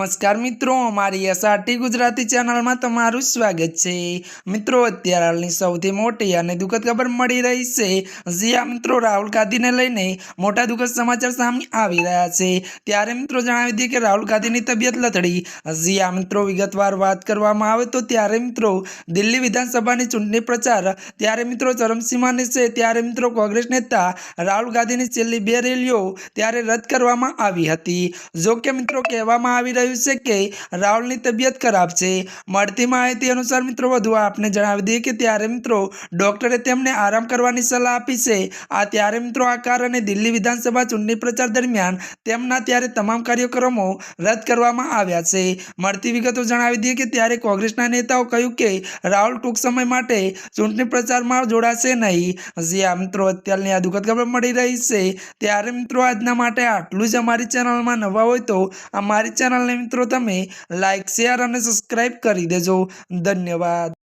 नमस्कार मित्रों, अमारी एसआरटी गुजराती चैनल में तमारुं स्वागत है। मित्रों, अत्यार हालनी सौथी मोटी अने दुखद खबर मळी रही है। जी मित्रों, राहुल गांधी ने लईने मोटा दुखद समाचार सामे आवी रह्या छे। त्यारे मित्रों जणावी दीए के राहुल गांधी की तबियत लथड़ी। जी मित्रों, विगतवार बात करवामां आवे तो त्यारे मित्रों दिल्ली विधानसभा चूंटणी प्रचार त्यारे मित्रों चरमसीमाने छे। त्यारे मित्रों कांग्रेस नेता राहुल गांधी की छेल्ली 2 रेलीओ त्यारे रद्द करवामां आवी हती। जो के मित्रों कहेवामां आवी रह्युं छे के राहुलनी तबियत खराब छे। मळती माहिती अनुसार मित्रों वधु आपने जणावी दीए के त्यारे मित्रों डॉक्टरे तेमने आराम करवानी सलाह आपी छे। आ त्यारे मित्रों आ कारणे दिल्ली विधानसभा चूंटणी प्रचार दरमियान तेमना त्यारे तमाम कार्यक्रमों रद्द करवामां आव्या छे। मळती विगतो जणावी दीए के त्यारे कांग्रेसना नेताओ कह्युं के राहुल टूंक समय माटे चूंटणी प्रचारमां जोड़ाशे नहीं। जी आ मित्रों अत्याરની आ दुखद खबर मળી रही है। त्यारे मित्रों आजना माटे आटલું જ। અમારી ચેનલમાં નવા હોય તો અમારી ચેનલને मित्रों तमे लाइक शेर और सब्सक्राइब करी देजो। धन्यवाद।